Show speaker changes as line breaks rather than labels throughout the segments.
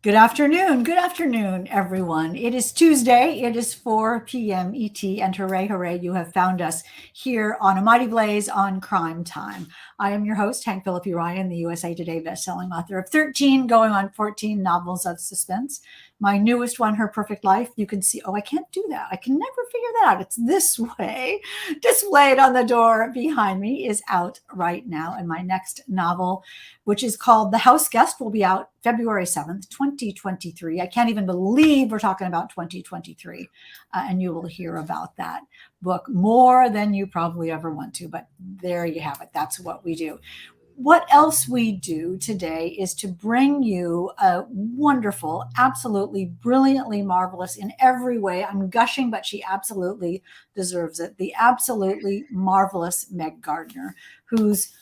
Good afternoon, everyone. It is Tuesday. It is 4 p.m. ET, and hooray, hooray, you have found us here on A Mighty Blaze on Crime Time. I am your host, Hank Phillippi Ryan, the USA Today bestselling author of 13 going on 14 novels of suspense. My newest one, Her Perfect Life, you can see, I can't do that. I can never figure that out. It's this way. Displayed on the door behind me is out right now. And my next novel, which is called The House Guest, will be out February 7th, 2023. I can't even believe we're talking about 2023. And you will hear about that book more than you probably ever want to. But there you have it. That's what we do. What else we do today is to bring you a wonderful, absolutely brilliantly marvelous in every way. I'm gushing, but she absolutely deserves it. The absolutely marvelous Meg Gardiner, whose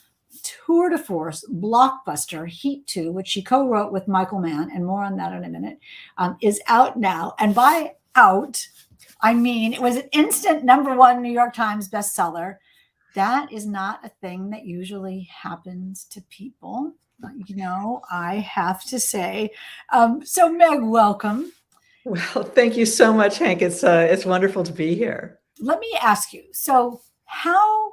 tour de force blockbuster Heat 2, which she co-wrote with Michael Mann, and more on that in a minute, is out now. And by out, I mean it was an instant #1 New York Times bestseller. That is not a thing that usually happens to people, I have to say. So Meg, welcome.
Well, thank you so much, Hank. It's wonderful to be here.
Let me ask you, so how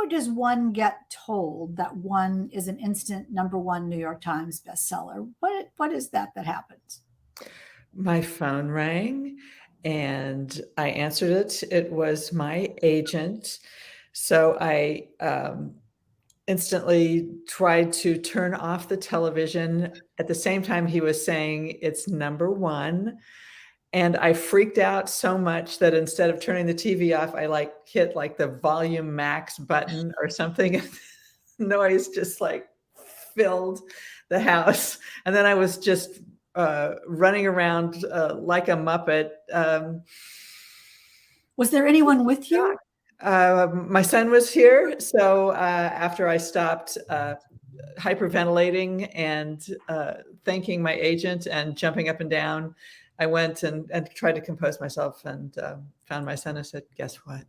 does one get told that one is an instant #1 New York Times bestseller? What is that happens?
My phone rang and I answered it. It was my agent. So I instantly tried to turn off the television. At the same time, he was saying it's #1. And I freaked out so much that instead of turning the TV off, I hit the volume max button or something. Noise just filled the house. And then I was just running around like a Muppet.
Was there anyone with you?
My son was here. So after I stopped hyperventilating and thanking my agent and jumping up and down, I went and tried to compose myself and found my son and said, "Guess what?"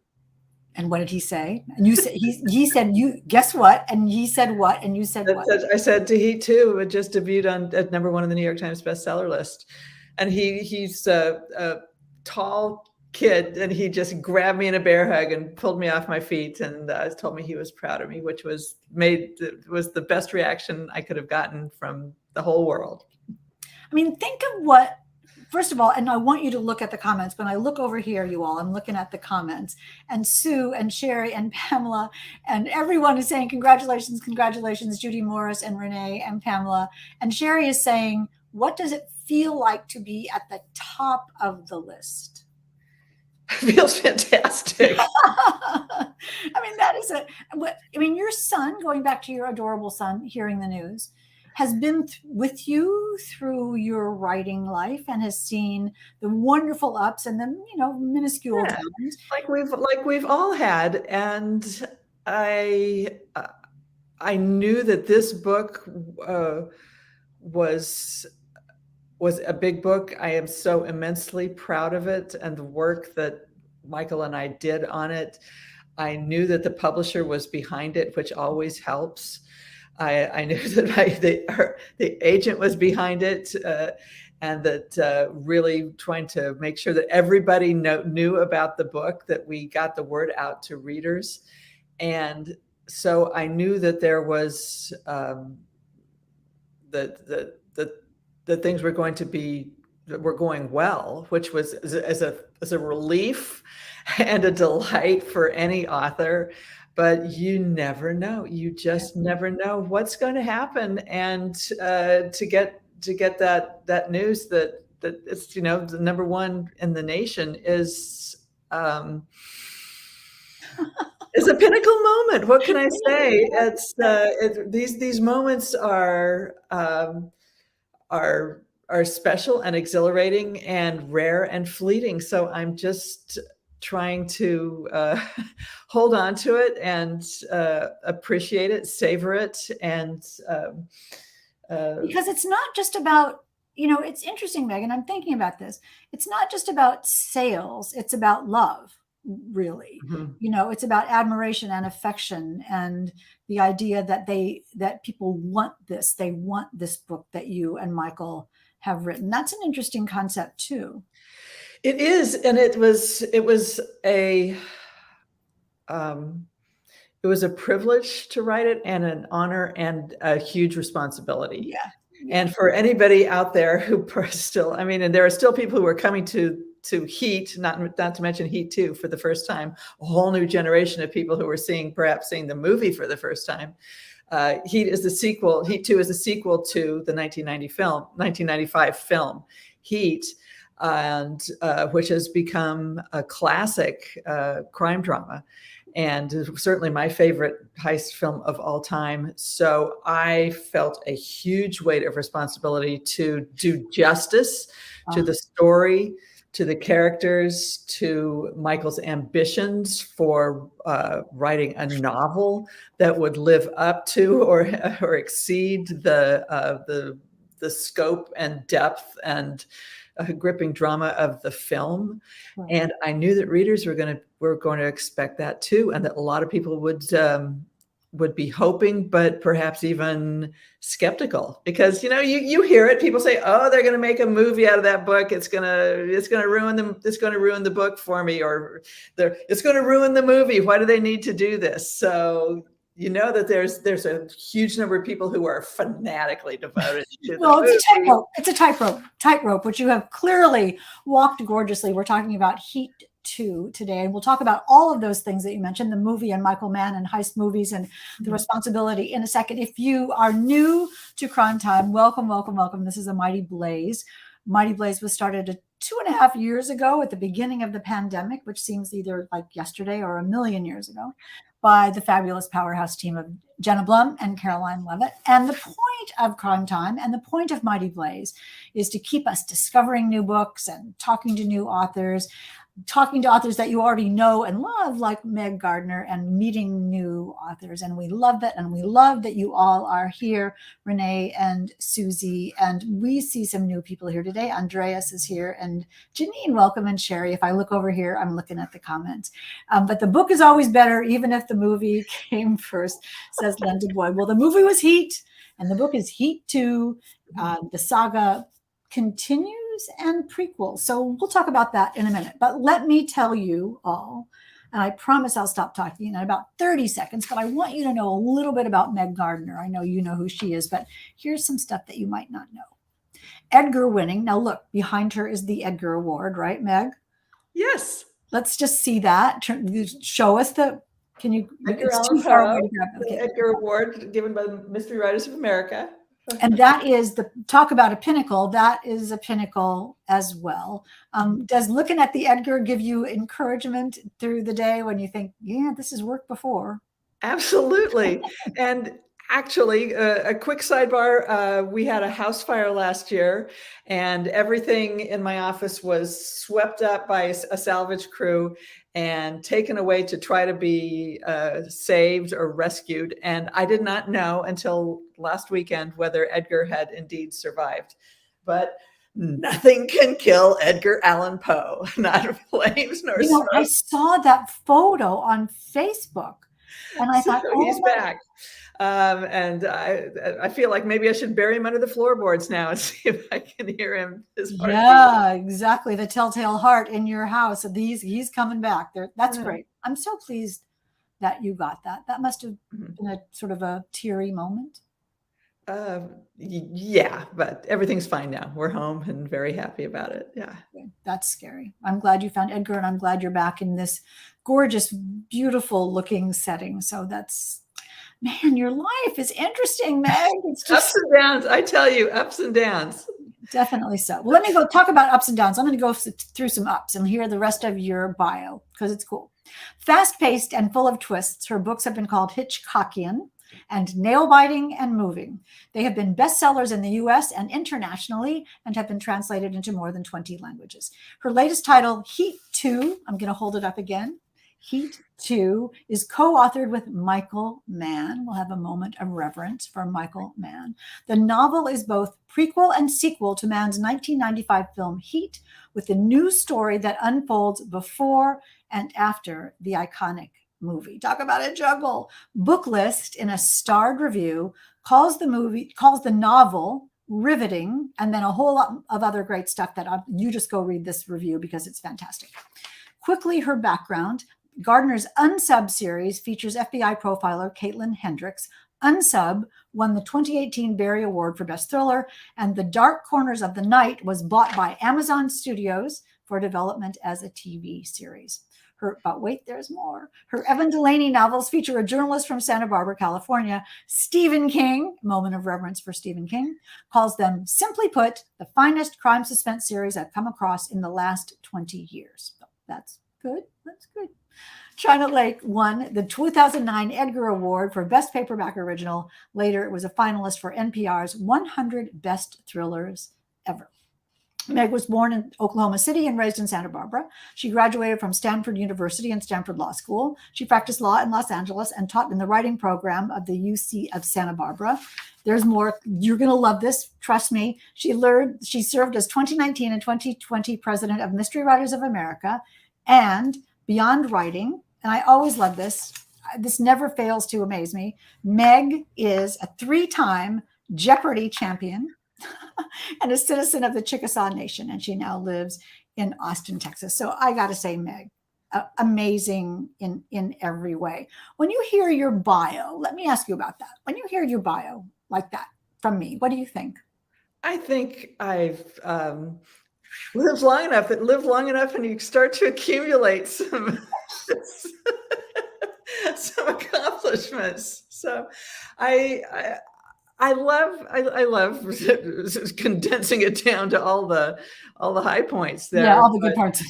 And what did he say? And you said he said, "You guess what?" And he said what? And you said what?
I said Heat 2 it just debuted at #1 on the New York Times bestseller list, and he's a tall kid, and he just grabbed me in a bear hug and pulled me off my feet and told me he was proud of me, which was the best reaction I could have gotten from the whole world.
I mean, think of what. First of all, and I want you to look at the comments. When I look over here, you all, I'm looking at the comments, and Sue and Sherry and Pamela and everyone is saying, congratulations, congratulations, Judy Morris and Renee and Pamela. And Sherry is saying, what does it feel like to be at the top of the list?
It feels fantastic.
I mean, your son, going back to your adorable son, hearing the news, has been with you through your writing life and has seen the wonderful ups and the minuscule downs,
like we've all had. And I knew that this book was a big book. I am so immensely proud of it and the work that Michael and I did on it. I knew that the publisher was behind it, which always helps. I knew that the agent was behind it, and that really trying to make sure that everybody knew about the book, that we got the word out to readers. And so I knew that there was that things were going well, which was as a relief and a delight for any author. But you never know. You just never know what's going to happen. And to get that news that it's the #1 in the nation is a pinnacle moment. What can I say? It's these moments are special and exhilarating and rare and fleeting. So I'm just trying to hold on to it and appreciate it, savor it. And
because it's not just about, it's interesting, Megan, I'm thinking about this. It's not just about sales, it's about love. really.
Mhm.
It's about admiration and affection, and the idea that people want this. They want this book that you and Michael have written. That's an interesting concept too.
It is, and um, it was a privilege to write it, and an honor, and a huge responsibility.
Yeah.
And for anybody out there who still, I mean, and there are still people who are coming to Heat, not to mention Heat 2 for the first time, a whole new generation of people who are perhaps seeing the movie for the first time. Heat 2 is the sequel to the 1995 film Heat, and which has become a classic crime drama, and certainly my favorite heist film of all time. So I felt a huge weight of responsibility to do justice to the story, to the characters, to Michael's ambitions for writing a novel that would live up to or exceed the scope and depth and gripping drama of the film.
Right.
And I knew that readers were going to expect that too, and that a lot of people would be hoping, but perhaps even skeptical, because you hear it. People say, "Oh, they're going to make a movie out of that book. It's going to ruin them. It's going to ruin the book for me, or it's going to ruin the movie. Why do they need to do this?" So that there's a huge number of people who are fanatically devoted to
well,
the movie.
It's a tightrope, which you have clearly walked gorgeously. We're talking about Heat 2 today, and we'll talk about all of those things that you mentioned, the movie and Michael Mann and heist movies and the responsibility, in a second. If you are new to Crime Time, welcome, welcome, welcome. This is a Mighty Blaze. Mighty Blaze was started 2.5 years ago at the beginning of the pandemic, which seems either like yesterday or a million years ago, by the fabulous powerhouse team of Jenna Blum and Caroline Levitt. And the point of Crime Time and the point of Mighty Blaze is to keep us discovering new books and talking to new authors, talking to authors that you already know and love, like Meg Gardiner, and meeting new authors. And we love that. And we love that you all are here, Renee and Susie. And we see some new people here today. Andreas is here, and Janine, welcome, and Sherry. If I look over here, I'm looking at the comments. But the book is always better, even if the movie came first, says Linda Boyd. Well, the movie was Heat, and the book is Heat 2. The saga continues and prequel. So we'll talk about that in a minute. But let me tell you all, and I promise I'll stop talking in about 30 seconds, but I want you to know a little bit about Meg Gardiner. I know you know who she is, but here's some stuff that you might not know. Edgar winning. Now look, behind her is the Edgar Award, right, Meg?
Yes.
Let's just see that. Show us the, can you,
Edgar Allan Poe, the Edgar Award given by the Mystery Writers of America.
And that is talk about a pinnacle. That is a pinnacle as well. Does looking at the Edgar give you encouragement through the day when you think, yeah, this has worked before?
Absolutely. And actually, a quick sidebar, we had a house fire last year, and everything in my office was swept up by a salvage crew and taken away to try to be saved or rescued. And I did not know until last weekend whether Edgar had indeed survived. But nothing can kill Edgar Allan Poe, not flames nor smoke.
I saw that photo on Facebook, and I thought, oh,
he's back. And I feel like maybe I should bury him under the floorboards now and see if I can hear him.
Yeah, exactly. The telltale heart in your house. He's coming back. That's great. I'm so pleased that you got that. That must have been a sort of a teary moment.
Yeah, but everything's fine now. We're home and very happy about it. Yeah.
That's scary. I'm glad you found Edgar, and I'm glad you're back in this gorgeous, beautiful looking setting. So man, your life is interesting, Meg. It's just
ups and downs. I tell you, ups and downs.
Definitely so. Well, let me go talk about ups and downs. I'm going to go through some ups and hear the rest of your bio because it's cool. Fast-paced and full of twists, her books have been called Hitchcockian and nail-biting and moving. They have been bestsellers in the US and internationally and have been translated into more than 20 languages. Her latest title, Heat 2, I'm going to hold it up again. Heat 2 is co-authored with Michael Mann. We'll have a moment of reverence for Michael Mann. The novel is both prequel and sequel to Mann's 1995 film Heat, with a new story that unfolds before and after the iconic movie. Talk about a juggle. Booklist, in a starred review, calls the novel riveting, and then a whole lot of other great stuff that you just go read this review because it's fantastic. Quickly, her background. Gardiner's Unsub series features FBI profiler Caitlin Hendricks. Unsub won the 2018 Barry Award for Best Thriller, and The Dark Corners of the Night was bought by Amazon Studios for development as a TV series. But wait, there's more. Her Evan Delaney novels feature a journalist from Santa Barbara, California. Stephen King, moment of reverence for Stephen King, calls them, simply put, the finest crime suspense series I've come across in the last 20 years. So that's good. That's good. China Lake won the 2009 Edgar Award for Best Paperback Original. Later, it was a finalist for NPR's 100 Best Thrillers Ever. Meg was born in Oklahoma City and raised in Santa Barbara. She graduated from Stanford University and Stanford Law School. She practiced law in Los Angeles and taught in the writing program of the UC of Santa Barbara. There's more. You're going to love this. Trust me. She served as 2019 and 2020 president of Mystery Writers of America. And beyond writing, and I always love this, this never fails to amaze me, Meg is a 3-time Jeopardy champion and a citizen of the Chickasaw Nation, and she now lives in Austin, Texas. So I got to say, Meg, amazing in every way. When you hear your bio, let me ask you about that. When you hear your bio like that from me, what do you think?
I think I've lived long enough, and you start to accumulate some some accomplishments. So I love condensing it down to all the high points there.
Yeah, all the good parts.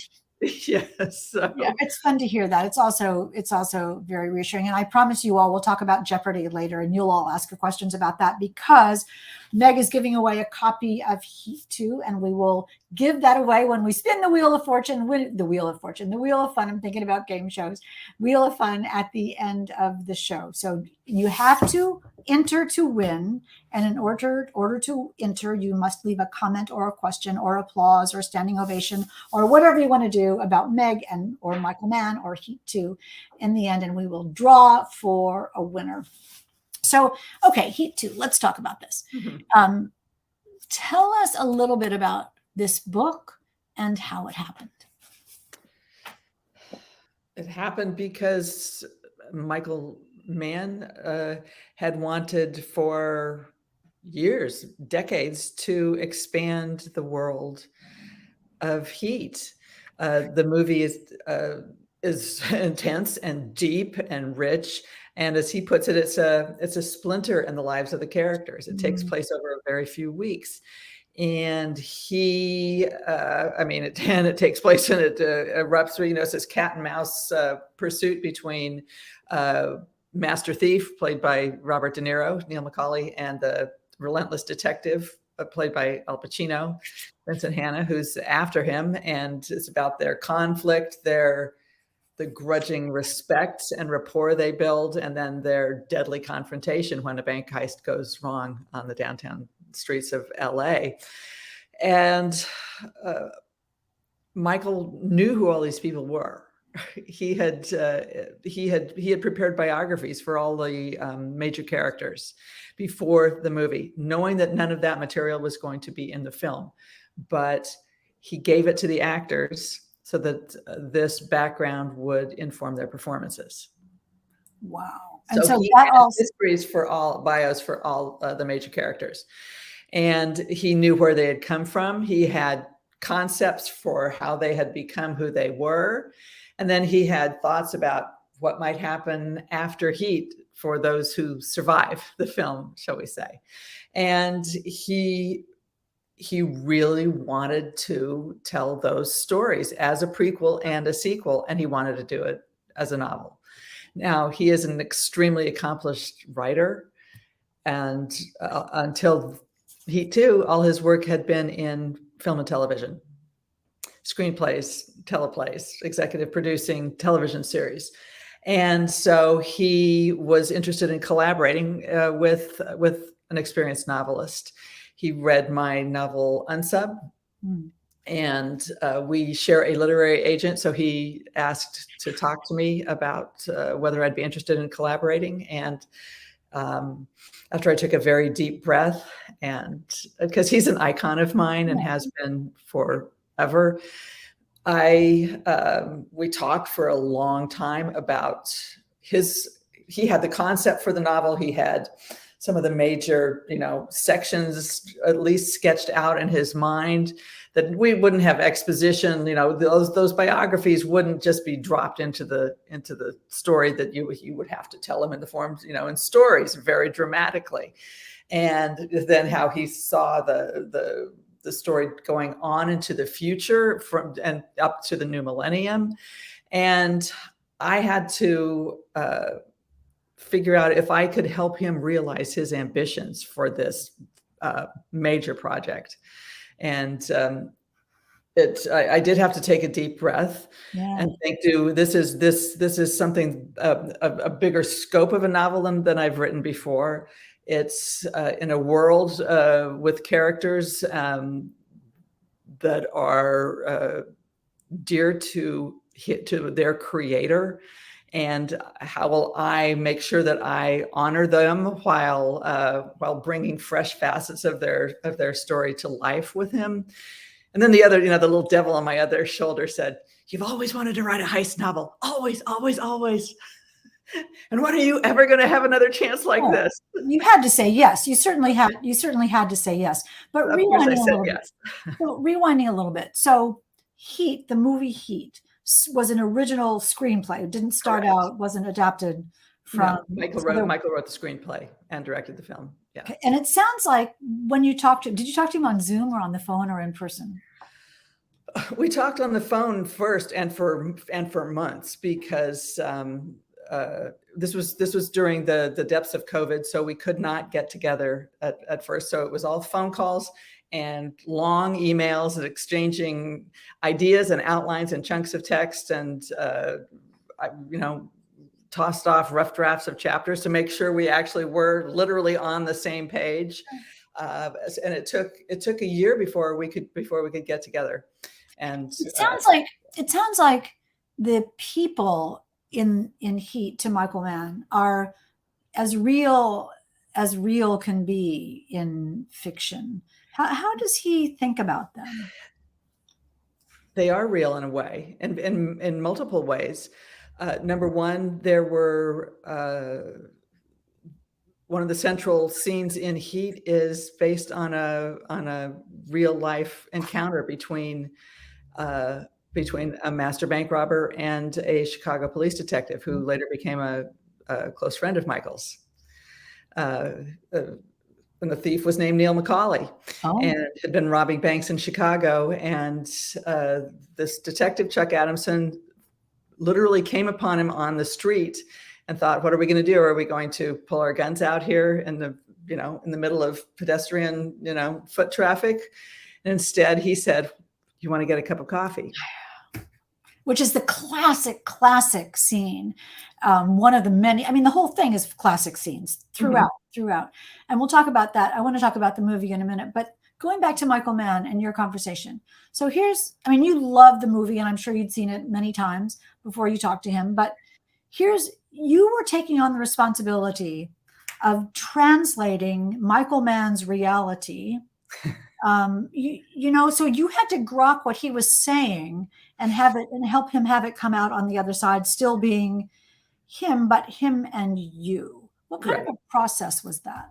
Yes. So.
Yeah, it's fun to hear that. It's also very reassuring. And I promise you all, we'll talk about Jeopardy later, and you'll all ask her questions about that, because Meg is giving away a copy of Heat 2, and we will give that away when we spin the Wheel of Fortune, the Wheel of Fun. I'm thinking about game shows. Wheel of Fun at the end of the show. So you have to enter to win. And in order to enter, you must leave a comment or a question or applause or standing ovation or whatever you want to do about Meg or Michael Mann or Heat 2 in the end, and we will draw for a winner. So, okay, Heat 2, let's talk about this. Mm-hmm. Tell us a little bit about this book and how it happened.
It happened because Michael Mann had wanted for years, decades, to expand the world of Heat. The movie is intense and deep and rich, and as he puts it, it's a splinter in the lives of the characters. It takes place over a very few weeks, and it takes place and it erupts. It's this cat and mouse pursuit between Master Thief, played by Robert De Niro, Neil McCauley, and the relentless detective, played by Al Pacino, Vincent Hanna, who's after him. And it's about their conflict, the grudging respect and rapport they build, and then their deadly confrontation when a bank heist goes wrong on the downtown streets of LA. And Michael knew who all these people were. He had prepared biographies for all the major characters before the movie, knowing that none of that material was going to be in the film, but he gave it to the actors so that this background would inform their performances.
Wow!
And so he had histories bios for all the major characters, and he knew where they had come from. He had concepts for how they had become who they were. And then he had thoughts about what might happen after Heat for those who survive the film, shall we say. And he really wanted to tell those stories as a prequel and a sequel, and he wanted to do it as a novel. Now, he is an extremely accomplished writer, and until Heat 2, all his work had been in film and television. Screenplays, teleplays, executive producing television series. And so he was interested in collaborating with an experienced novelist. he read my novel Unsub.
Mm.
And we share a literary agent. So he asked to talk to me about whether I'd be interested in collaborating. And after I took a very deep breath, and because he's an icon of mine and has been forever, we talked for a long time about he had the concept for the novel. He had some of the major, sections at least sketched out in his mind, that we wouldn't have exposition. Those biographies wouldn't just be dropped into the story, that you would have to tell them in the forms, in stories very dramatically. And then how he saw the story going on into the future and up to the new millennium. And I had to figure out if I could help him realize his ambitions for this major project. And I did have to take a deep breath and think, this is something, a bigger scope of a novel than I've written before. It's in a world with characters that are dear to their creator. And how will I make sure that I honor them while bringing fresh facets of their story to life with him? And then the other, the little devil on my other shoulder said, "You've always wanted to write a heist novel. Always, always, always. And when are you ever going to have another chance like this?"
You had to say yes. You certainly had to say yes. But rewinding a little bit. So Heat, the movie Heat, was an original screenplay. It didn't start out, wasn't adapted from.
No, Michael wrote the screenplay and directed the film. Yeah.
Okay. And it sounds like when you did you talk to him on Zoom or on the phone or in person?
We talked on the phone first, and for months, because this was during the depths of COVID, so we could not get together at first. So it was all phone calls and long emails and exchanging ideas and outlines and chunks of text, and tossed off rough drafts of chapters to make sure we actually were literally on the same page. And it took a year before we could get together. And
it sounds like the people in Heat to Michael Mann are as real can be in fiction. How does he think about them?
They are real in a way, and in multiple ways. Number one, there were one of the central scenes in Heat is based on a real life encounter between a master bank robber and a Chicago police detective who later became a close friend of Michael's. And the thief was named Neil McCauley and had been robbing banks in Chicago. And this detective, Chuck Adamson, literally came upon him on the street and thought, what are we going to do? Are we going to pull our guns out here in the middle of pedestrian, foot traffic? And instead he said, "You want to get a cup of coffee?"
Which is the classic scene. One of the many, the whole thing is classic scenes throughout. And we'll talk about that. I want to talk about the movie in a minute, but going back to Michael Mann and your conversation. So you love the movie, and I'm sure you'd seen it many times before you talked to him, but you were taking on the responsibility of translating Michael Mann's reality. So you had to grok what he was saying and help him have it come out on the other side, still being him, but him and you. What kind of a process was that?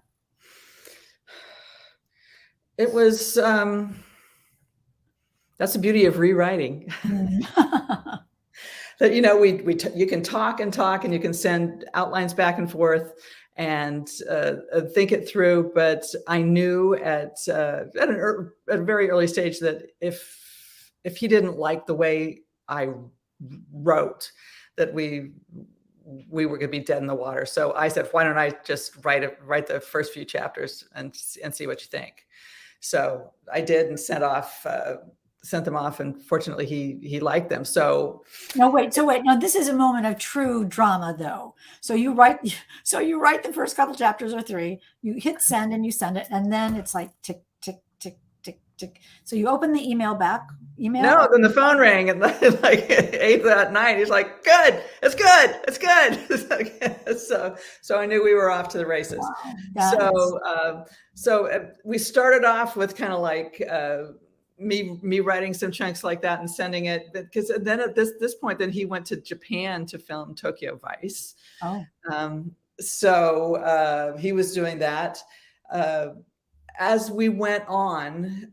It was, that's the beauty of rewriting. That, you can talk and you can send outlines back and forth and think it through. But I knew at a very early stage that if he didn't like the way I wrote, that we were going to be dead in the water. So I said, why don't I just write the first few chapters and see what you think? So I did, and sent them off, and fortunately he liked them. So
wait. Now this is a moment of true drama, though. So you write the first couple chapters or 3, you hit send and you send it, and then it's like tick, tick, tick. So you open the email back.
No, then the phone rang at like 8 that night. He's like, "Good, it's good, it's good." So I knew we were off to the races.
Wow,
We started off with kind of like me writing some chunks like that and sending it, because then at this point, then he went to Japan to film Tokyo Vice.
oh,
He was doing that. As we went on,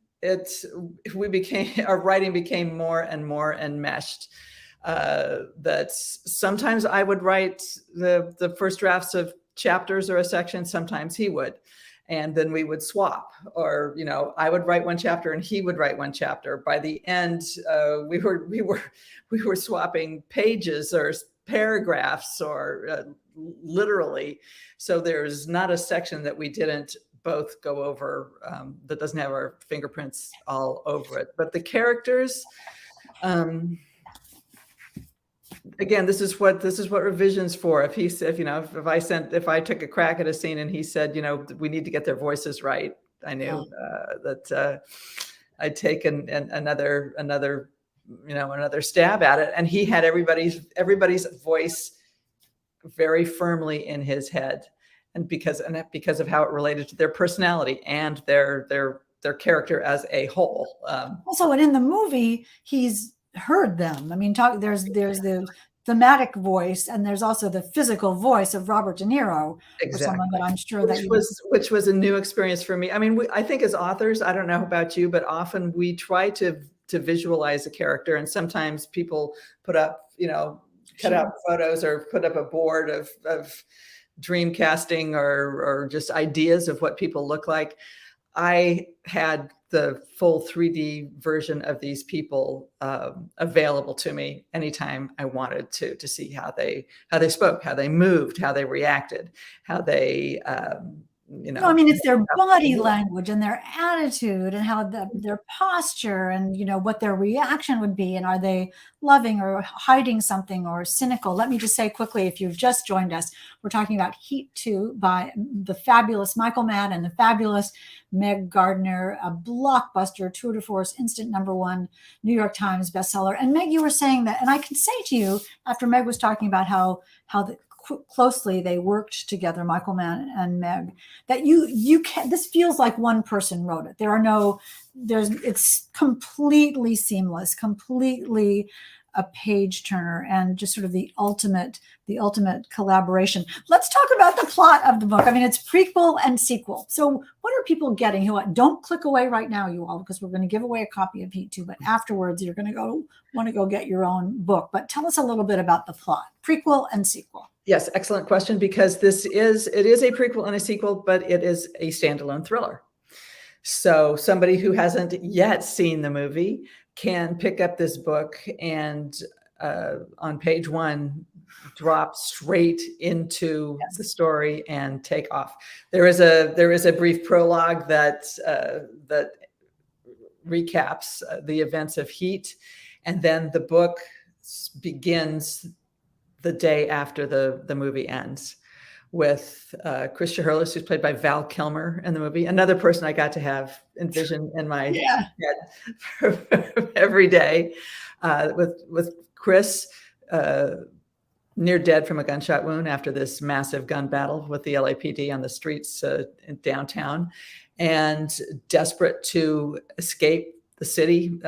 our writing became more and more enmeshed. That sometimes I would write the first drafts of chapters or a section, sometimes he would. And then we would swap, or, I would write one chapter and he would write one chapter. By the end, we were swapping pages or paragraphs, or literally. So there's not a section that we didn't both go over that doesn't have our fingerprints all over it. But the characters, again, this is what revision's for. If I took a crack at a scene and he said, we need to get their voices right, I knew that I'd take another stab at it. And he had everybody's voice very firmly in his head, and because of how it related to their personality and their character as a whole.
Also, and in the movie, he's heard them. I mean, there's the thematic voice, and there's also the physical voice of Robert De Niro,
exactly.
Someone that I'm sure
which was a new experience for me. I mean, I think as authors, I don't know about you, but often we try to visualize a character, and sometimes people put up, cut out photos or put up a board of dream casting or just ideas of what people look like. I had the full 3D version of these people available to me anytime I wanted to see how they spoke, how they moved, how they reacted, how they
I mean, it's their body language and their attitude and how their posture and, what their reaction would be. And are they loving or hiding something or cynical? Let me just say quickly, if you've just joined us, we're talking about Heat 2 by the fabulous Michael Mann and the fabulous Meg Gardiner, a blockbuster, tour de force, instant #1, New York Times bestseller. And Meg, you were saying that, and I can say to you, after Meg was talking about how closely they worked together, Michael Mann and Meg, that you can, this feels like one person wrote it. It's completely seamless, completely a page turner, and just sort of the ultimate collaboration. Let's talk about the plot of the book. I mean, it's prequel and sequel. So what are people getting? Don't click away right now, you all, because we're going to give away a copy of Heat 2, but afterwards you're going to want to go get your own book. But tell us a little bit about the plot, prequel and sequel.
Yes, excellent question, because it is a prequel and a sequel, but it is a standalone thriller. So somebody who hasn't yet seen the movie can pick up this book and on page 1 drop straight into the story and take off. There is a brief prologue that recaps the events of Heat, and then the book begins the day after the movie ends, with Chris Hurlis, who's played by Val Kilmer in the movie, another person I got to envision in my head every day, with Chris near dead from a gunshot wound after this massive gun battle with the LAPD on the streets in downtown, and desperate to escape the city,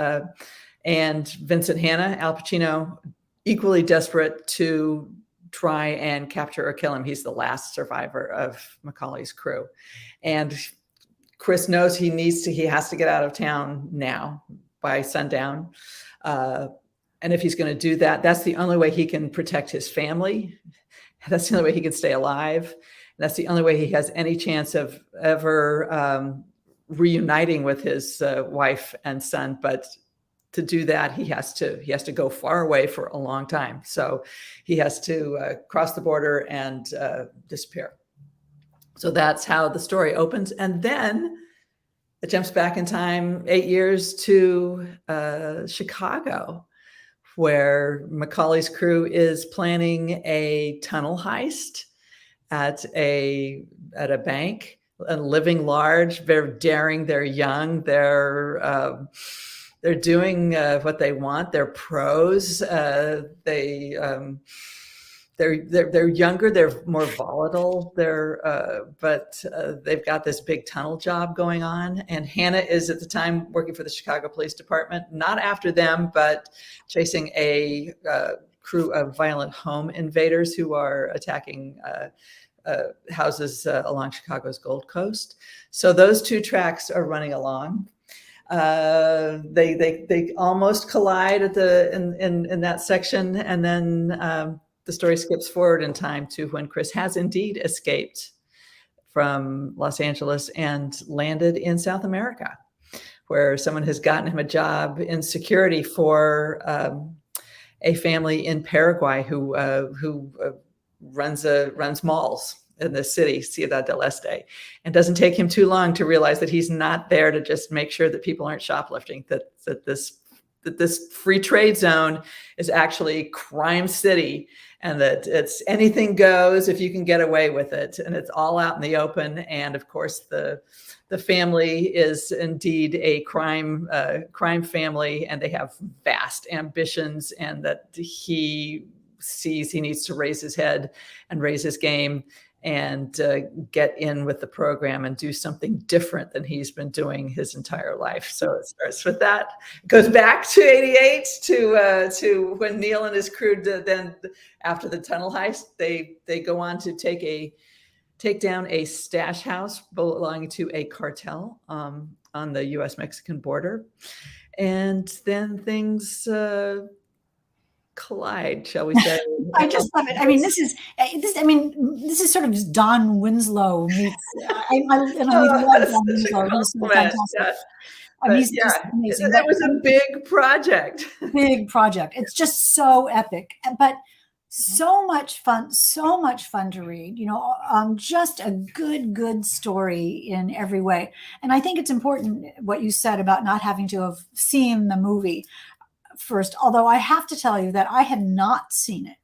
and Vincent Hanna, Al Pacino, equally desperate to try and capture or kill him. He's the last survivor of Macaulay's crew. And Chris knows he has to get out of town now by sundown. And if he's going to do that, that's the only way he can protect his family. That's the only way he can stay alive. And that's the only way he has any chance of ever reuniting with his wife and son. But to do that, he has to go far away for a long time. So he has to cross the border and disappear. So that's how the story opens. And then it jumps back in time 8 years to Chicago, where Macaulay's crew is planning a tunnel heist at a bank and living large. They're daring. They're young. They're doing what they want. They're pros. They're younger. They're more volatile. But they've got this big tunnel job going on. And Hannah is at the time working for the Chicago Police Department, not after them, but chasing a crew of violent home invaders who are attacking houses along Chicago's Gold Coast. So those two tracks are running along. They almost collide in that section, and then the story skips forward in time to when Chris has indeed escaped from Los Angeles and landed in South America, where someone has gotten him a job in security for a family in Paraguay who runs malls in the city, Ciudad del Este. And doesn't take him too long to realize that he's not there to just make sure that people aren't shoplifting, that this free trade zone is actually crime city, and that it's anything goes if you can get away with it. And it's all out in the open. And of course, the family is indeed a crime family, and they have vast ambitions, and that he sees he needs to raise his head and raise his game and get in with the program and do something different than he's been doing his entire life. So it starts with that. It goes back to 88 to when Neil and his crew then, after the tunnel heist, they go on to take down a stash house belonging to a cartel on the U.S.-Mexican border. And then things collide, shall we say?
I just love it. I mean, this is sort of Don Winslow meets. I love Don Winslow. He's so fantastic.
Yeah.
I mean, he's just amazing.
That was a big project.
Big project. It's just so epic, but so much fun to read. Just a good story in every way. And I think it's important what you said about not having to have seen the movie first, although I have to tell you that I had not seen it.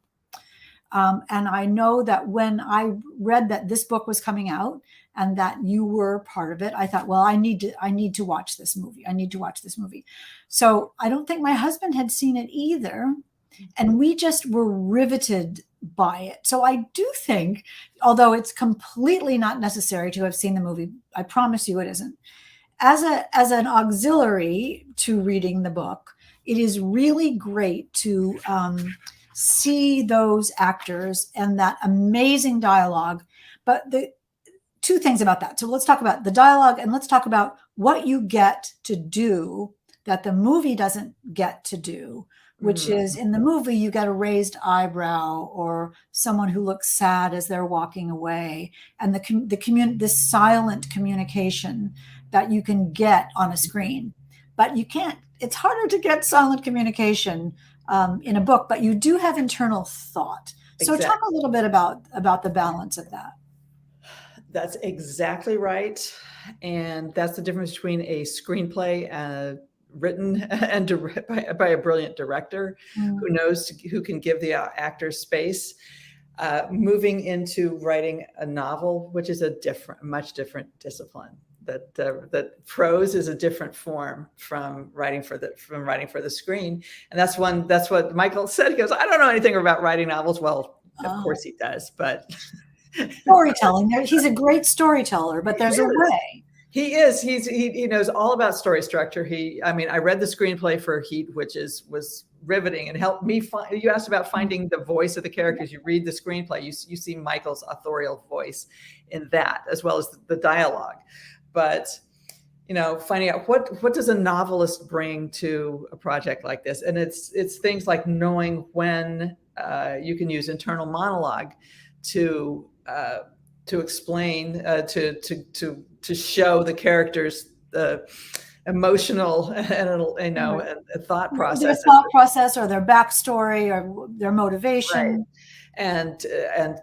And I know that when I read that this book was coming out and that you were part of it, I thought, well, I need to watch this movie. I need to watch this movie. So I don't think my husband had seen it either. And we just were riveted by it. So I do think, although it's completely not necessary to have seen the movie, I promise you it isn't. As an auxiliary to reading the book, it is really great to see those actors and that amazing dialogue. But the two things about that. So let's talk about the dialogue, and let's talk about what you get to do that the movie doesn't get to do, which is, in the movie, you get a raised eyebrow or someone who looks sad as they're walking away, and this silent communication that you can get on a screen. But you can't. It's harder to get silent communication in a book, but you do have internal thought. So talk a little bit about the balance of that.
That's exactly right. And that's the difference between a screenplay written and by a brilliant director who can give the actors space, moving into writing a novel, which is much different discipline. That prose is a different form from writing for the screen. And that's what Michael said. He goes, I don't know anything about writing novels. Well, of course he does, but
storytelling. He's a great storyteller, but there's a way.
He is. He knows all about story structure. I read the screenplay for Heat, which was riveting and helped me find. You asked about finding the voice of the characters. You read the screenplay, you see Michael's authorial voice in that, as well as the dialogue. But finding out what does a novelist bring to a project like this, and it's things like knowing when you can use internal monologue to explain, to show the characters the emotional and thought process,
their thought process or their backstory or their motivation.
Right. And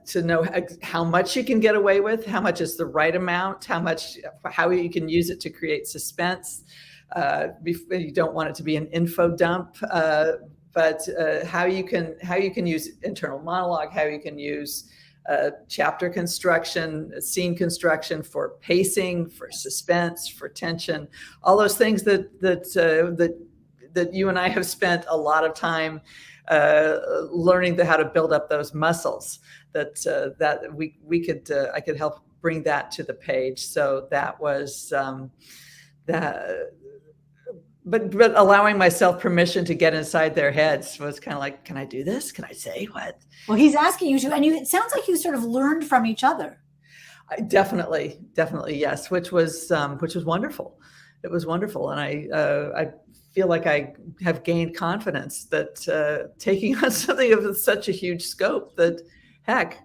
to know how much you can get away with, how much is the right amount, how you can use it to create suspense. You don't want it to be an info dump, but how you can use internal monologue, how you can use chapter construction, scene construction, for pacing, for suspense, for tension, all those things that you and I have spent a lot of time learning how to build up those muscles. That I could help bring that to the page. So that was that. But allowing myself permission to get inside their heads was kind of like, can I do this? Can I say what?
Well, he's asking you to, and it sounds like you sort of learned from each other.
Definitely, yes, which was wonderful. It was wonderful, and I feel like I have gained confidence that taking on something of such a huge scope, that heck,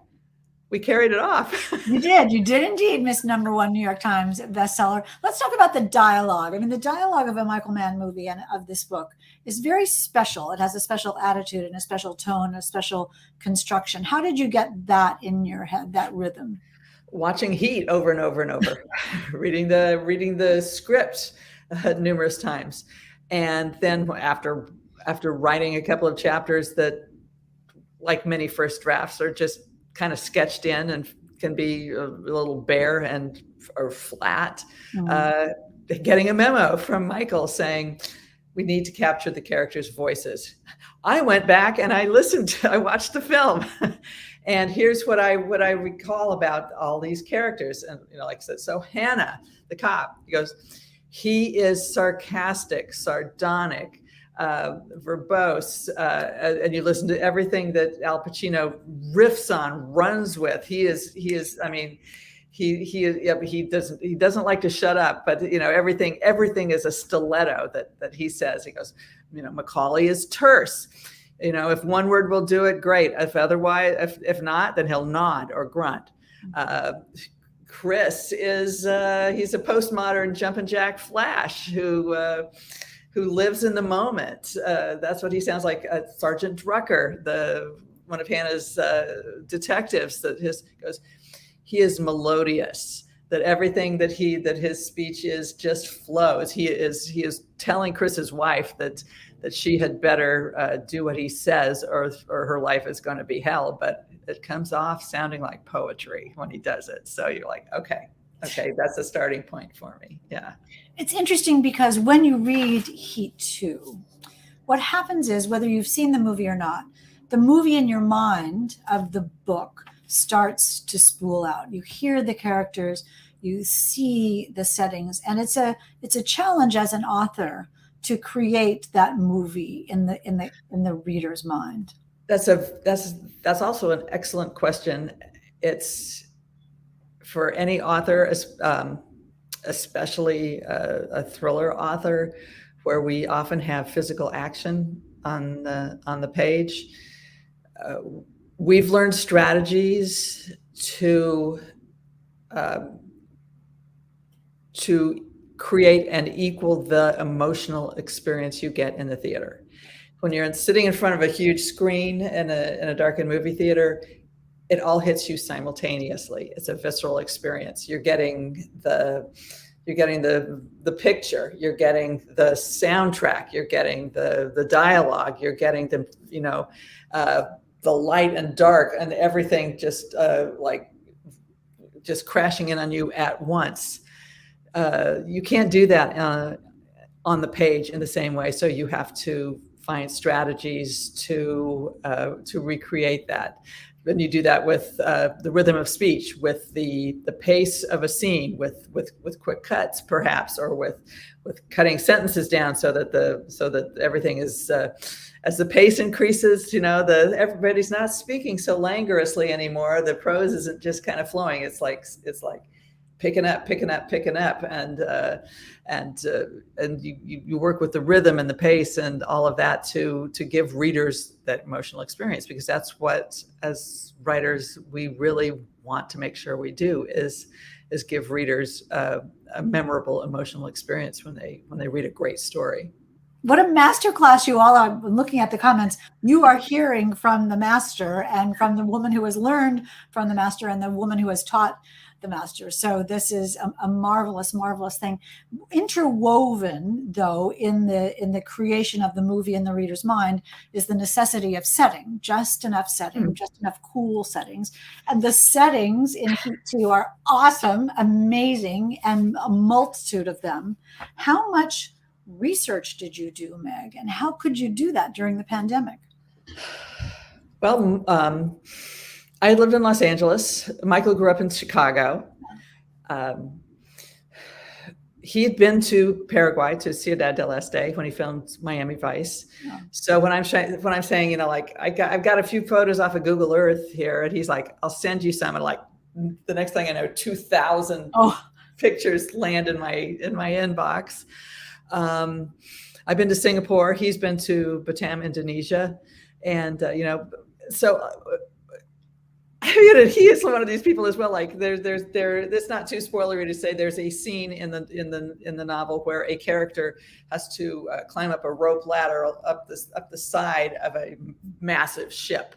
we carried it off.
You did indeed, Miss #1 New York Times bestseller. Let's talk about the dialogue. I mean, the dialogue of a Michael Mann movie and of this book is very special. It has a special attitude and a special tone, a special construction. How did you get that in your head, that rhythm?
Watching Heat over and over and over, reading the script numerous times, and then after writing a couple of chapters that, like many first drafts, are just kind of sketched in and can be a little bare or flat. Getting a memo from Michael saying, we need to capture the characters' voices. I went back and I watched the film, and here's what I recall about all these characters. And like I said, so Hannah, the cop, he goes, he is sarcastic, sardonic, verbose, and you listen to everything that Al Pacino riffs on, runs with. He is. I mean, he doesn't like to shut up, but everything is a stiletto that he says. He goes, Macaulay is terse. If one word will do it, great. If not, then he'll nod or grunt. Chris is he's a postmodern jumpin' jack Flash who lives in the moment. That's what he sounds like. Sergeant Drucker, one of Hannah's detectives, goes, he is melodious. That everything that his speech is just flows. He is telling Chris's wife that she had better do what he says, or her life is going to be hell. But it comes off sounding like poetry when he does it. So you're like, okay, that's a starting point for me. Yeah.
It's interesting because when you read Heat 2, what happens is, whether you've seen the movie or not, the movie in your mind of the book starts to spool out. You hear the characters, you see the settings, and it's a challenge as an author to create that movie in the reader's mind.
That's also an excellent question. It's for any author, especially a thriller author, where we often have physical action on the page. We've learned strategies to create and equal the emotional experience you get in the theater. When you're sitting in front of a huge screen in a darkened movie theater, it all hits you simultaneously. It's a visceral experience. You're getting the picture, you're getting the soundtrack, you're getting the dialogue, you're getting the light and dark and everything just crashing in on you at once. You can't do that on the page in the same way. So you have to find strategies to recreate that. Then you do that with the rhythm of speech, with the pace of a scene, with quick cuts, perhaps, or with cutting sentences down so that everything is as the pace increases. Everybody's not speaking so languorously anymore. The prose isn't just kind of flowing. It's like picking up, and you work with the rhythm and the pace and all of that to give readers that emotional experience, because that's what, as writers, we really want to make sure we do is give readers a memorable emotional experience when they read a great story.
What a masterclass you all are. Looking at the comments, you are hearing from the master and from the woman who has learned from the master and the woman who has taught the master. So this is a marvelous, marvelous thing. Interwoven, though, in the creation of the movie in the reader's mind is the necessity of setting, just enough setting, just enough cool settings. And the settings in Heat 2 are awesome, amazing, and a multitude of them. How much research did you do, Meg? And how could you do that during the pandemic?
Well, I lived in Los Angeles. Michael grew up in Chicago. He had been to Paraguay, to Ciudad del Este, when he filmed Miami Vice. Yeah. So when I'm saying, you know, like I've got a few photos off of Google Earth here, and he's like, I'll send you some. And like the next thing I know, 2,000 pictures land in my inbox. I've been to Singapore. He's been to Batam, Indonesia, and you know, so. He is one of these people as well. Like it's not too spoilery to say there's a scene in the novel where a character has to climb up a rope ladder up the side of a massive ship.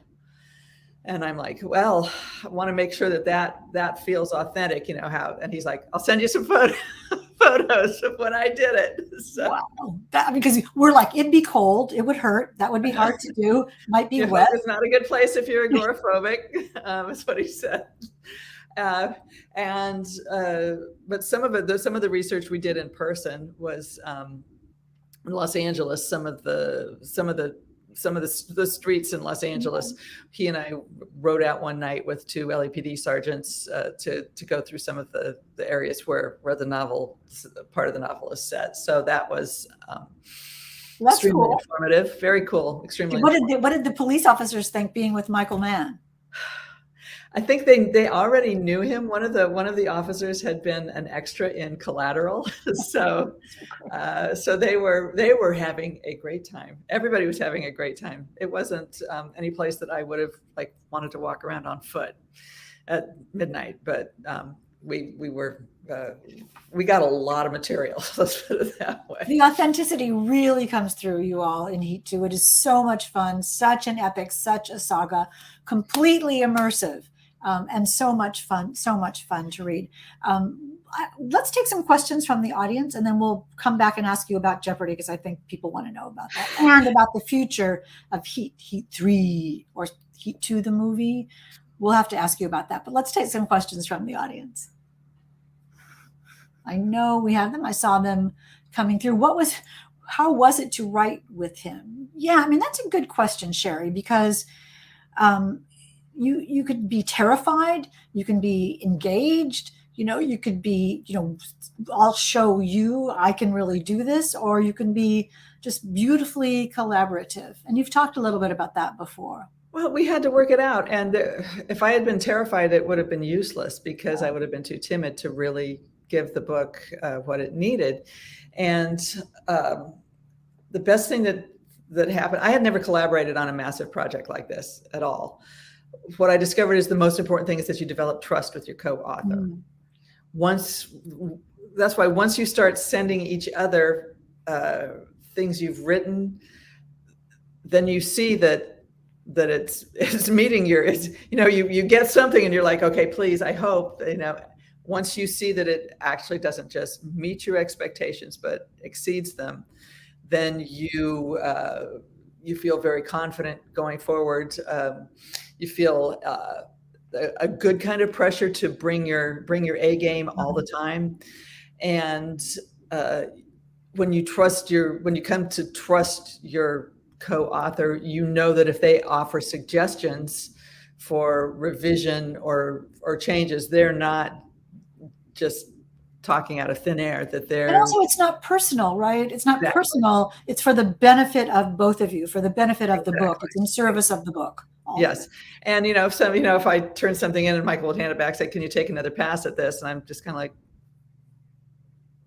And I'm like, well, I want to make sure that feels authentic, you know how. And he's like, I'll send you some photos of when I did it. So.
Wow, because we're like, it'd be cold, it would hurt, that would be hard to do, might be wet.
It's not a good place if you're agoraphobic. That's what he said. But some of the research we did in person was in Los Angeles. Some of the streets in Los Angeles, he and I rode out one night with 2 LAPD sergeants to go through some of the areas where part of the novel is set. So that was extremely informative, very cool, extremely.
What did the police officers think being with Michael Mann?
I think they already knew him. One of the officers had been an extra in Collateral, so they were having a great time. Everybody was having a great time. It wasn't any place that I would have wanted to walk around on foot at midnight, but we got a lot of material. Let's put it that way.
The authenticity really comes through you all in Heat 2. It is so much fun, such an epic, such a saga, completely immersive. And so much fun to read. Let's take some questions from the audience, and then we'll come back and ask you about Jeopardy, because I think people want to know about that and about the future of Heat 3 or Heat 2, the movie. We'll have to ask you about that, but let's take some questions from the audience. I know we have them. I saw them coming through. How was it to write with him? Yeah, I mean, that's a good question, Sherry, because you could be terrified, you can be engaged, you could be, I'll show you, I can really do this, or you can be just beautifully collaborative. And you've talked a little bit about that before.
Well, we had to work it out. And if I had been terrified, it would have been useless, because I would have been too timid to really give the book what it needed. And the best thing that happened, I had never collaborated on a massive project like this at all. What I discovered is the most important thing is that you develop trust with your co-author. That's why once you start sending each other things you've written, then you see that it's meeting you get something and you're like, okay, please, I hope, once you see that it actually doesn't just meet your expectations, but exceeds them, then you feel very confident going forward. You feel a good kind of pressure to bring your A game all the time. And when you come to trust your co-author, you know that if they offer suggestions for revision or changes, they're not just talking out of thin air,
and also it's not personal, right? It's not personal. It's for the benefit of both of you, for the benefit of the book. It's in service of the book.
Yes. And, if I turn something in and Michael would hand it back, say, can you take another pass at this? And I'm just kind of like,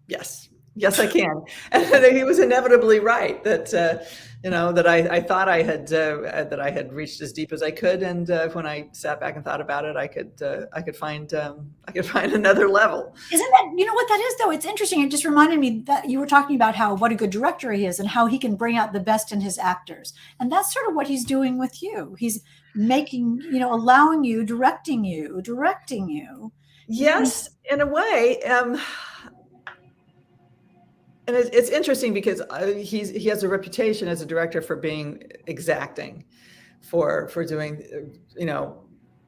yes, I can. And he was inevitably right that that I thought that I had reached as deep as I could, and when I sat back and thought about it, I could find another level.
Isn't that, you know what that is though? It's interesting. It just reminded me that you were talking about what a good director he is and how he can bring out the best in his actors. And that's sort of what he's doing with you. He's making, allowing you, directing you.
Yes, in a way. And it's interesting because he has a reputation as a director for being exacting, for doing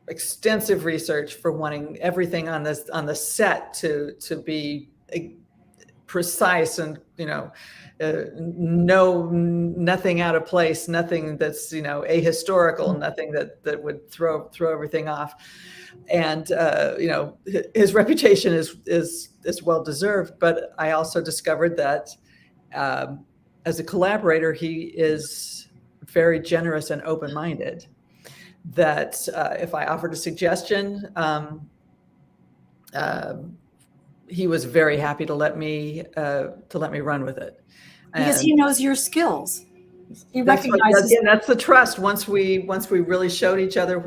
extensive research, for wanting everything on the set to be precise and nothing out of place, nothing that's ahistorical, nothing that would throw everything off. And his reputation is well deserved, but I also discovered that as a collaborator, he is very generous and open-minded. That if I offered a suggestion, he was very happy to let me run with it,
because he knows your skills. He recognizes,
and that's the trust. Once we really showed each other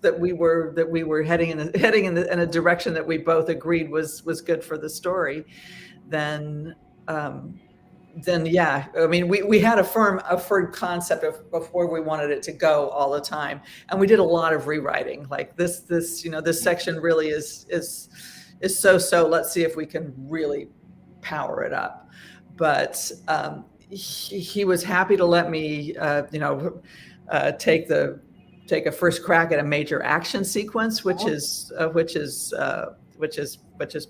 that we were heading in a direction that we both agreed was good for the story, then yeah, I mean, we had a firm concept of where we wanted it to go all the time, and we did a lot of rewriting. Like this section really is so. Let's see if we can really power it up. But he was happy to let me take a first crack at a major action sequence, which is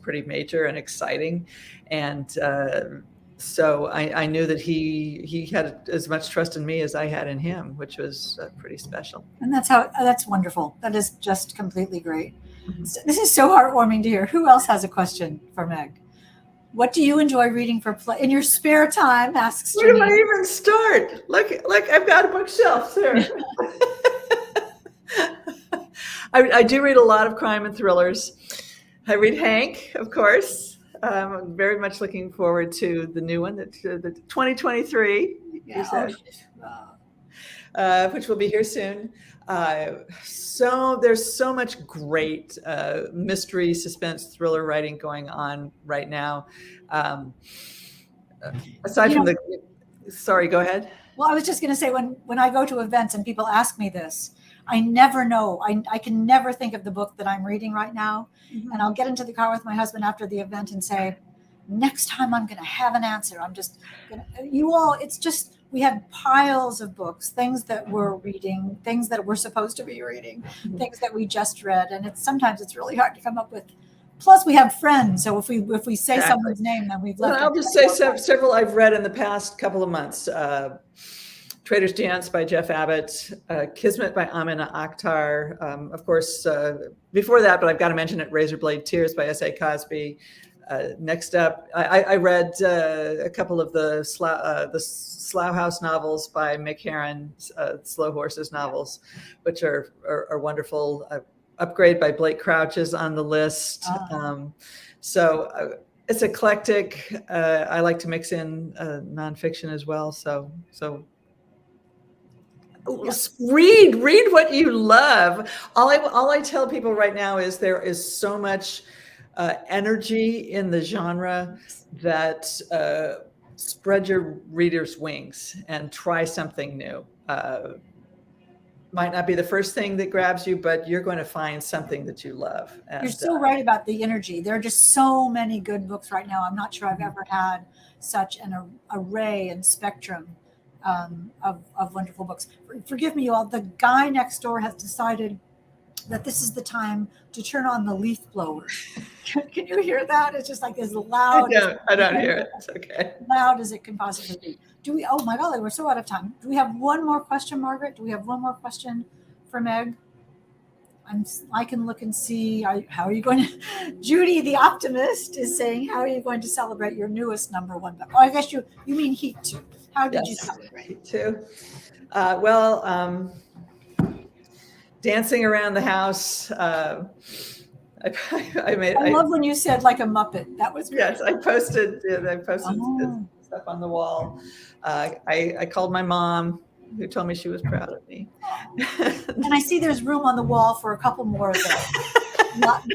pretty major and exciting, and so I knew that he had as much trust in me as I had in him, which was pretty special.
And that's wonderful. That is just completely great. Mm-hmm. This is so heartwarming to hear. Who else has a question for Meg? What do you enjoy reading in your spare time? Asks
Where do I even start? Look, I've got a bookshelf there. I do read a lot of crime and thrillers. I read Hank, of course. I'm very much looking forward to the new one, the 2023, which will be here soon. So there's so much great mystery, suspense, thriller writing going on right now. Aside from sorry, go ahead.
Well, I was just going to say, when I go to events and people ask me this, I never know. I can never think of the book that I'm reading right now. Mm-hmm. And I'll get into the car with my husband after the event and say, next time I'm going to have an answer. I'm just going to, it's just, we have piles of books, things that we're reading, things that we're supposed to be reading, mm-hmm. things that we just read. And sometimes it's really hard to come up with. Plus we have friends. So if we say someone's name, then we've left.
Well, I'll just say several I've read in the past couple of months. Trader's Dance by Jeff Abbott, Kismet by Amina Akhtar. Of course, before that, but I've got to mention it, Razorblade Tears by S.A. Cosby. Next up, I read a couple of the Slough House novels by Mick Herron, Slow Horses novels, which are wonderful. Upgrade by Blake Crouch is on the list. So it's eclectic. I like to mix in nonfiction as well. So read what you love. All I tell people right now is there is so much energy in the genre that spread your readers' wings and try something new. Might not be the first thing that grabs you, but you're going to find something that you love. And,
you're so right about the energy. There are just so many good books right now. I'm not sure I've ever had such an array and spectrum of wonderful books. Forgive me, you all. The guy next door has decided that this is the time to turn on the leaf blower. Can you hear that? It's just like as loud.
I don't hear it. It's okay.
Loud as it can possibly be. Oh my golly, we're so out of time. Do we have one more question, Margaret? Do we have one more question for Meg? I can look and see. How are you going to? Judy, the optimist, is saying, how are you going to celebrate your newest number one book? Oh, I guess you mean Heat 2. How did you celebrate?
Heat 2. Dancing around the house. I
love when you said like a Muppet. That was great.
Yes, I posted. Yeah, I posted up on the wall. I called my mom, who told me she was proud of me.
And I see there's room on the wall for a couple more of those.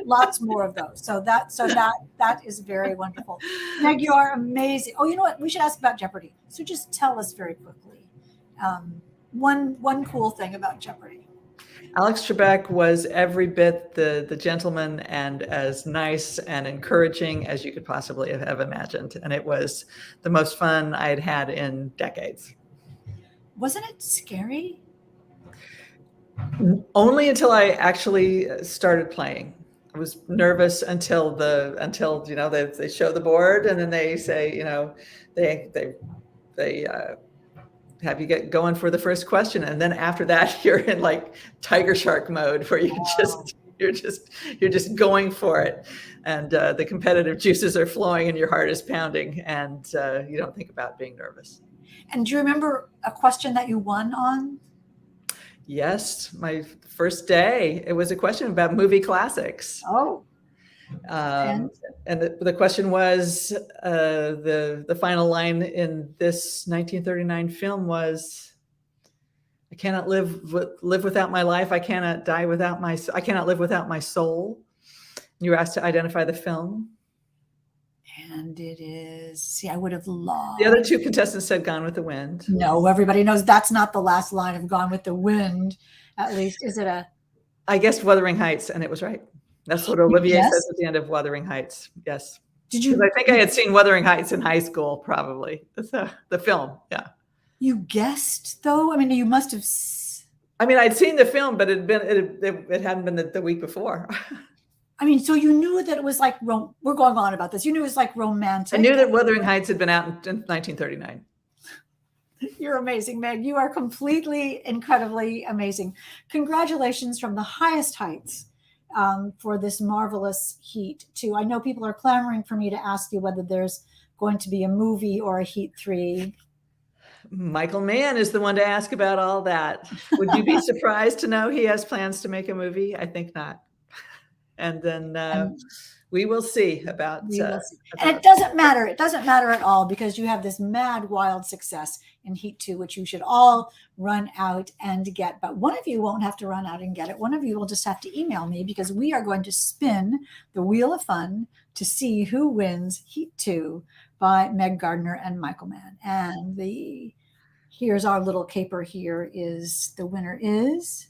Lots more of those. So that is very wonderful. Meg, you are amazing. Oh, you know what? We should ask about Jeopardy. So just tell us very quickly one cool thing about Jeopardy.
Alex Trebek was every bit the gentleman and as nice and encouraging as you could possibly have imagined. And it was the most fun I had had in decades.
Wasn't it scary?
Only until I actually started playing. I was nervous until they show the board and then they say, they have you get going for the first question, and then after that you're in like tiger shark mode where you're just going for it, and the competitive juices are flowing and your heart is pounding, and you don't think about being nervous. And
do you remember a question that you won on?
Yes, my first day, it was a question about movie classics.
Oh.
And the question was, the final line in this 1939 film was, "I cannot live without my life. I cannot live without my soul." You were asked to identify the film.
And it is, see, I would have lost.
The other two contestants said Gone with the Wind.
No, everybody knows that's not the last line of Gone with the Wind. At least, is it a?
I guessed Wuthering Heights, and it was right. That's what Olivier says at the end of Wuthering Heights. Yes.
Did you?
I think I had seen Wuthering Heights in high school, probably. The film, yeah.
You guessed, though? I mean, you must have.
I mean, I'd seen the film, but it hadn't been the week before.
I mean, so you knew that it was like, we're going on about this. You knew it was like romantic.
I knew that Wuthering Heights had been out in 1939.
You're amazing, Meg. You are completely, incredibly amazing. Congratulations from the highest heights for this marvelous Heat 2. I know people are clamoring for me to ask you whether there's going to be a movie or a Heat 3.
Michael Mann is the one to ask about all that. Would you be surprised to know he has plans to make a movie? I think not. And then we will see about.
And it doesn't matter. It doesn't matter at all, because you have this mad, wild success in Heat 2, which you should all run out and get. But one of you won't have to run out and get it. One of you will just have to email me, because we are going to spin the Wheel of Fun to see who wins Heat 2 by Meg Gardiner and Michael Mann. And here's our little caper here is the winner is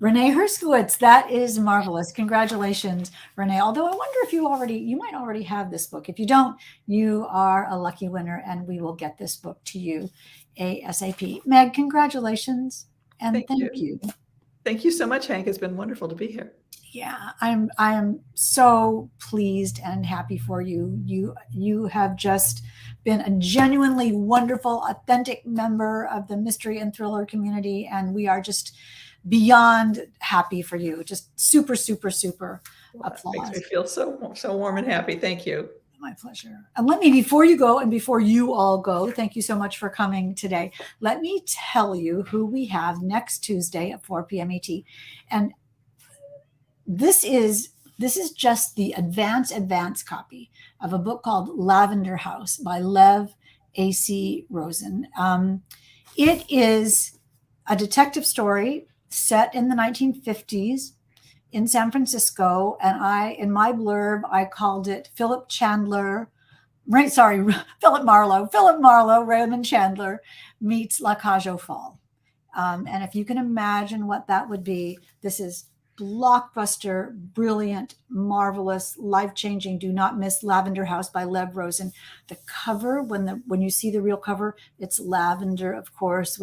Renee Herskowitz. That is marvelous. Congratulations, Renee. Although I wonder if you might already have this book. If you don't, you are a lucky winner, and we will get this book to you ASAP. Meg, congratulations. And thank you.
Thank you so much, Hank. It's been wonderful to be here.
Yeah, I am so pleased and happy for you. You have just been a genuinely wonderful, authentic member of the mystery and thriller community, and we are just beyond happy for you. Just super, super, super applause.
Makes me feel so warm and happy. Thank you.
My pleasure. And let me, before you go and before you all go, thank you so much for coming today. Let me tell you who we have next Tuesday at 4 p.m. ET. And this is just the advance copy of a book called Lavender House by Lev A.C. Rosen. It is a detective story set in the 1950s in San Francisco. And in my blurb, I called it Philip Marlowe, Raymond Chandler meets La Cage aux Folles. And if you can imagine what that would be, this is blockbuster, brilliant, marvelous, life-changing. Do not miss Lavender House by Lev Rosen. The cover, when you see the real cover, it's lavender, of course,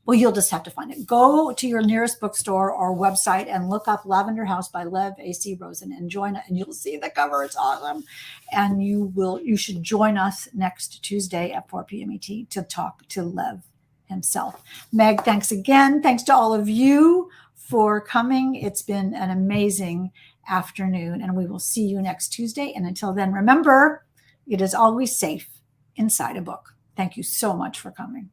well, you'll just have to find it. Go to your nearest bookstore or website and look up Lavender House by Lev A.C. Rosen and join it, and you'll see the cover. It's awesome. And you should join us next Tuesday at 4 p.m. ET to talk to Lev himself. Meg, thanks again. Thanks to all of you for coming. It's been an amazing afternoon, and we will see you next Tuesday. And until then, remember, it is always safe inside a book. Thank you so much for coming.